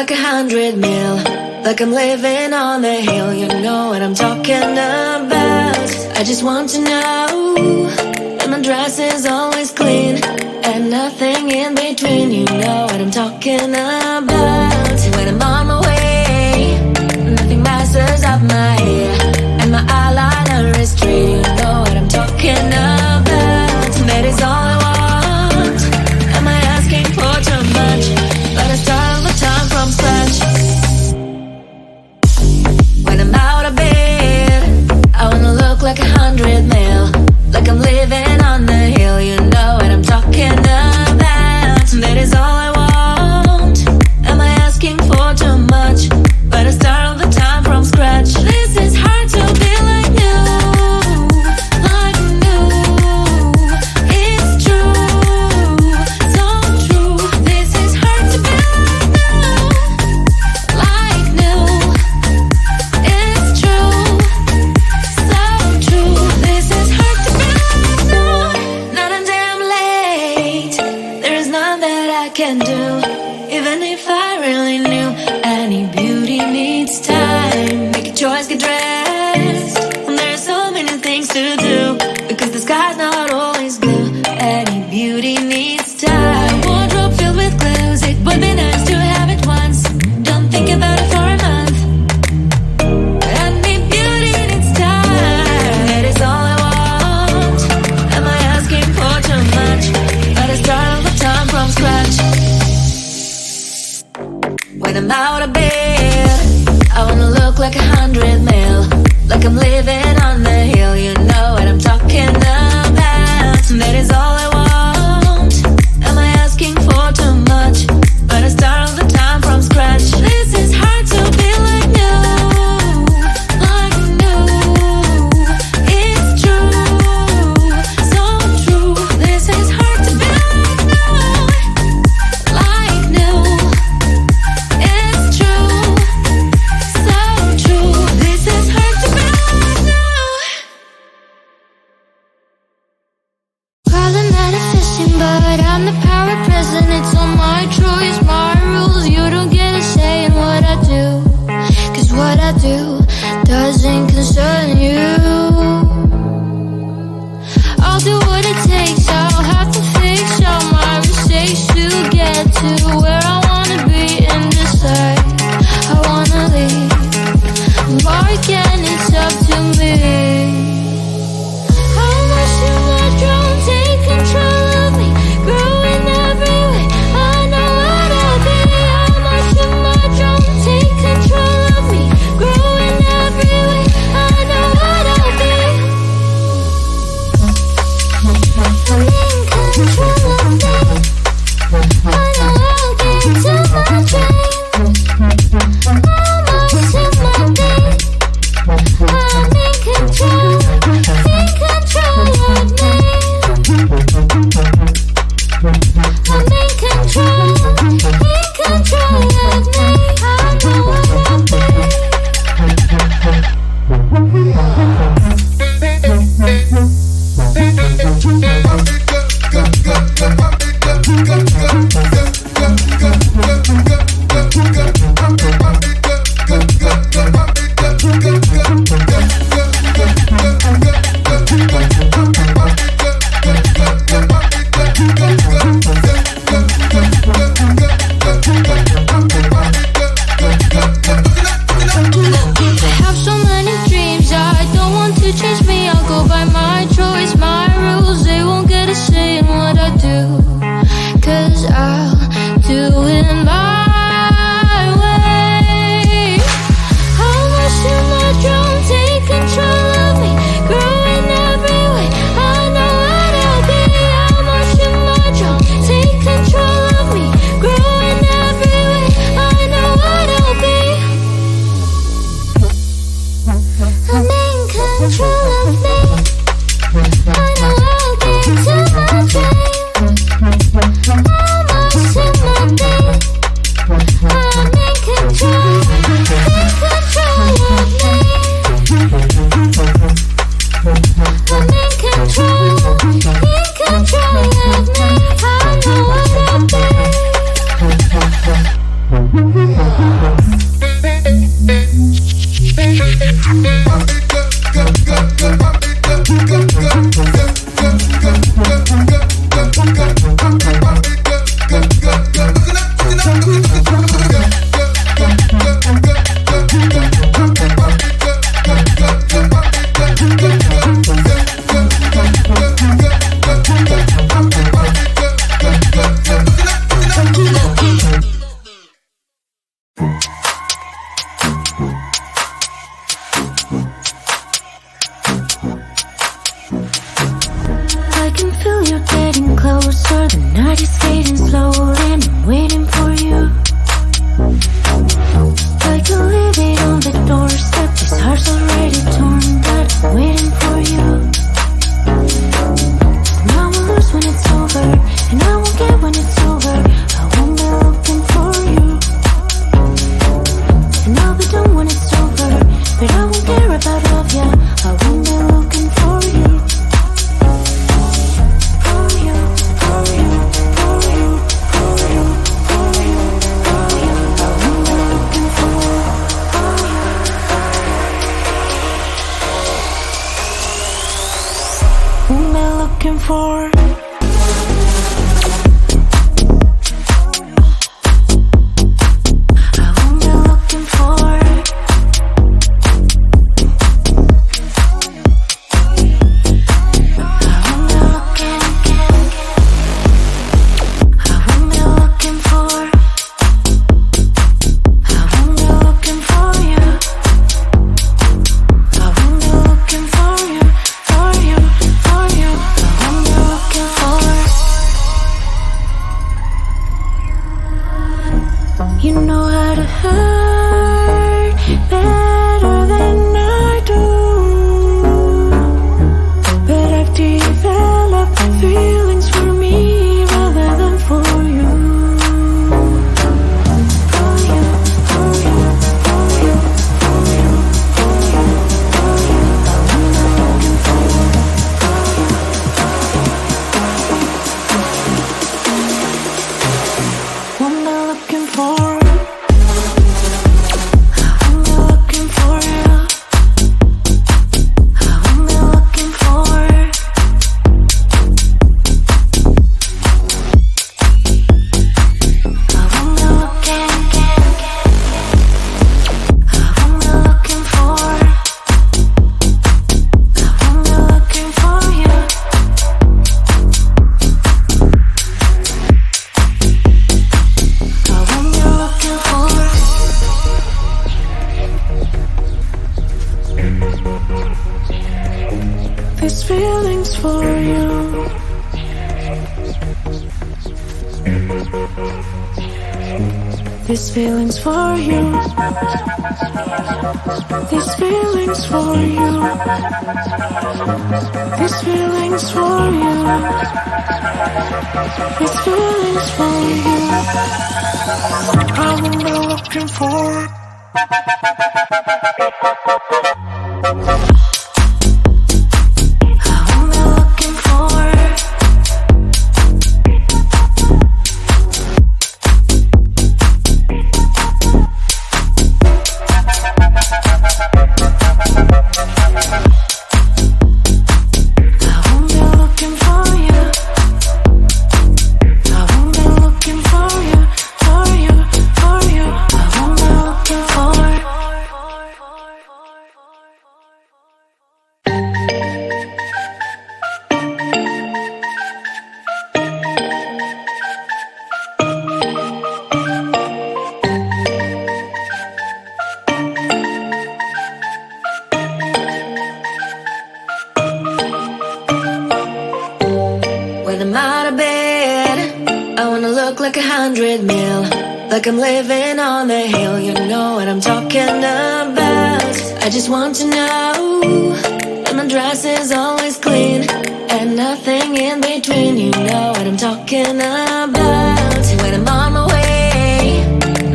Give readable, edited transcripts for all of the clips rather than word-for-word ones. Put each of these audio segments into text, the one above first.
like 100 mil, like I'm living on the hill. You know what I'm talking about. I just want to know that my dress is always clean and nothing in between. You know what I'm talking about. When I'm on my way, nothing messes up my hair, and my eyeliner is straight. You know what I'm talking about. That is all I want. Am I asking for too much? But I start all the time from scratch. When I'm out of bed, I wanna look like 100 mil, like I'm living on the hill. You know what I'm talking about. That is all I want. Am I asking for too much? But I start all the time from scratch. This is hard to be like new, like new. It's true, so true. This is hard to be like new, it's true, so true. This is hard to be like new. Not a damn late. There is none that I can do, even if I really knew. Any beauty needs time. Make a choice, get dressed. And there are so many things to do, because the sky's not always blue. Any beauty needs time. Wardrobe filled with clues. It would be nice to have it once. Don't think about it for a month. Any beauty needs time. That is all I want. Am I asking for too much? But I start all the time from scratch. When I'm out of bed, I wanna look like 100 mil, like I'm living on the hill. You know what I'm talking about. That is all I want. Am I asking for too much? But I start all the time from scratch. This is hard to be like new, like new. It's true, so true. This is hard to be like new. It's true, so true. This is hard to be like new. Problematic fishing, but I'm the power present. It's all my choice, my rules. You don't get a say in what I do, 'cause what I do doesn't concern you. I'll do what it takes. I'll have to fix all my mistakes to get to where I wanna be and decide I wanna leave. Embark and it's up to me. How much do I drown? Take control of me, growing every way. I know what I'll be. How much do I drown? Take control of me, growing every way. I know what I'll be. can feel you getting closer. The night is fading slowly and I'm waiting for you. I can leave it on the doorstep. This heart's already torn, but I'm waiting for you. And I will lose when it's over, and I won't get when it's over. I won't be looking for you. And I'll be done when it's over, but I won't care about love, yeah. I won't be looking for you. For you, for you, for you, for you, for you, for you. I won't be looking for you. Won't be looking for. You know how to hurt better than I do, but I've developed feelings for me rather than for you. For you, for you, for you, for you, for you, for you. I'm looking for you. What am I looking for? These feelings for you. These feelings for you. These feelings for you. These feelings for you. These feelings for you. I will be looking for. When I'm out of bed, I wanna look like 100 mil, like I'm living on the hill. You know what I'm talking about. I just want to know that my dress is always clean and nothing in between. You know what I'm talking about. When I'm on my way,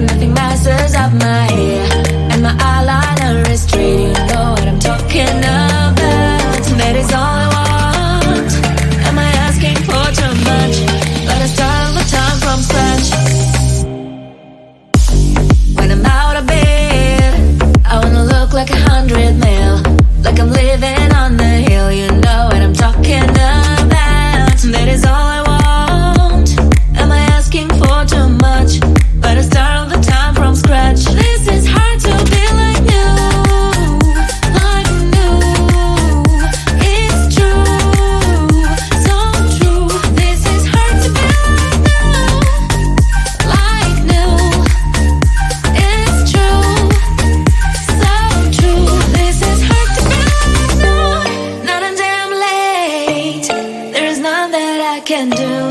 nothing messes up my hair, and my eyeliner is straight. You know what I'm talking about. That is all I want. Am I asking for too much? But I start my time from scratch. When I'm out of bed, I wanna look like 100 mil, like I'm living on the hill. You know what I'm talking about. That is all I want. Am I I can do.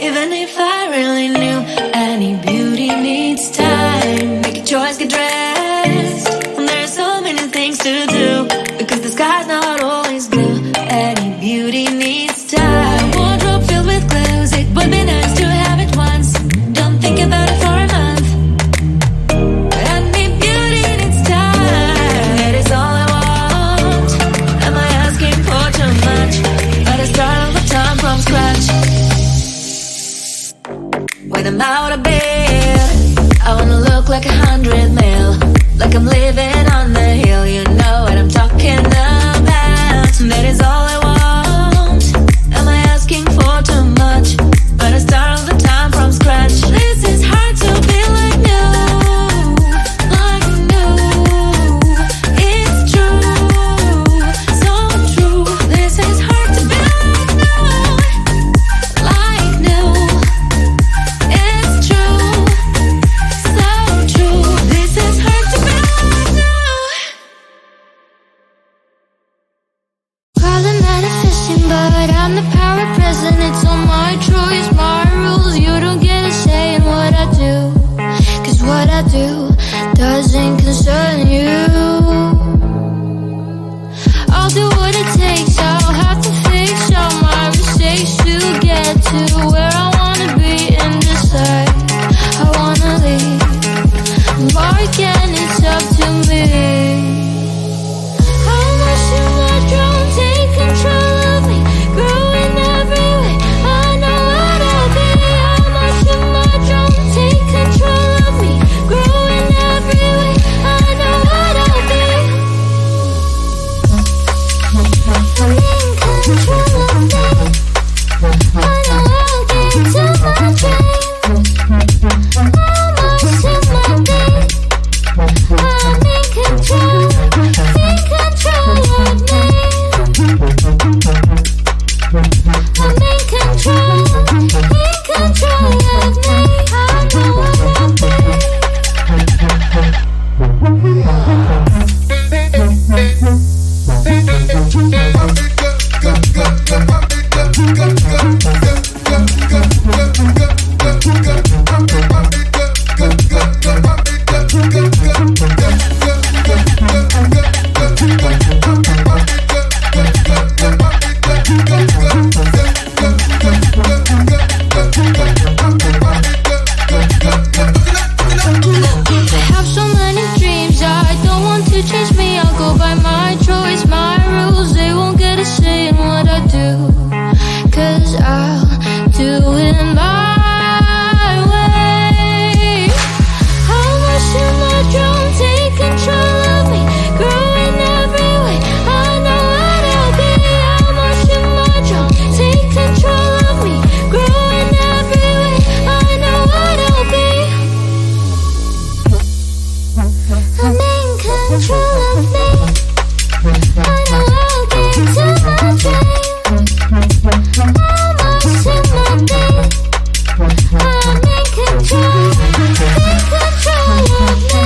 Even if I really knew, any beauty needs time. Make a choice, get dressed. And there's so many things to do, because the sky's not always blue. Any beauty needs time. Wardrobe filled with clues, it would be nice to have it once. Don't think about it for a month. Any beauty needs time. That is all I want. Am I asking for too much? But I start all the time from scratch. When I'm out of bed, I wanna look like 100 mil, like I'm living on the hill. You know what I'm talking about. That is all I want. Am I asking for too much? But I start all the time from scratch. This is hard to be like new, like new. It's true, so true. This is hard to be like new, like new. It's true, so true. This is hard to be like new. Call it manifesting, but I'm the power present. It's all my choice, my rules. You don't get a say in what I do, 'cause what I do doesn't concern you. I'll do what it takes, I'll have to fix all my mistakes to get to where I wanna be and decide I wanna leave. Embark and it's up to me. How much do I drown? Take control of me, growing every way. I know what I'll be. How much do I drown? Take control of me, growing every way. I know what I'll be. I'm in control of me. I know I'll get to my dream. How much do I be? I'm in control of me. I'm in control of me. I know what I'll be. I have so many dreams, I don't want to change me. I'll go by my choice, my rules. They won't get a say in what I do, 'cause I'll do it my way. How much do I drown? Take control of me, growing every way. I know what I'll be. How much do I drown? Take control of me, growing every way. I know what I'll be. I'm in control of me. I know I'll get to my dream. How much do I be? I'm in control. In control of me.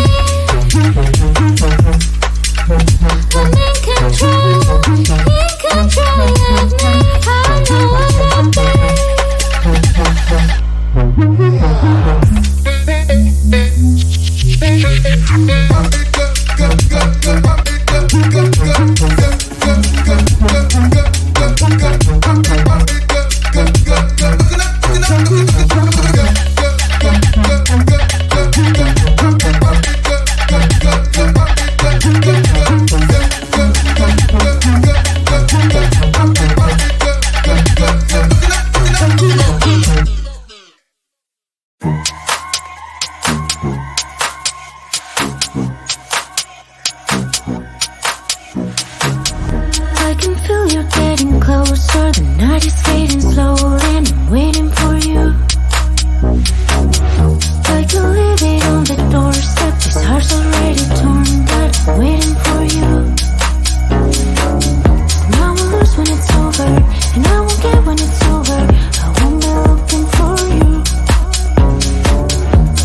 I'm in control. In control of me. I know what I'll be. I can feel you're getting closer. The night is fading slowly, and I'm waiting for you. I can leave it on the doorstep. This heart's already torn, but I'm waiting for you. And I will lose when it's over, and I won't get when it's over. I won't be looking for you.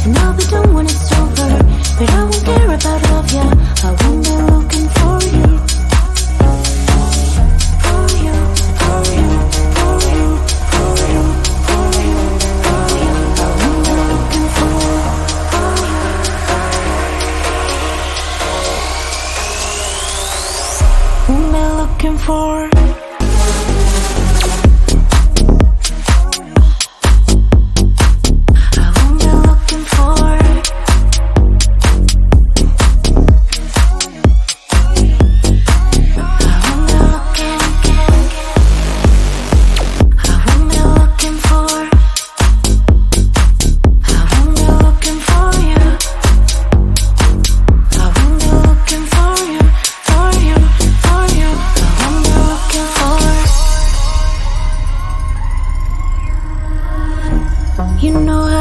And I'll be done when it's over, but I won't care about love, yeah. I won't be looking for you. For you, for you, for you, for You know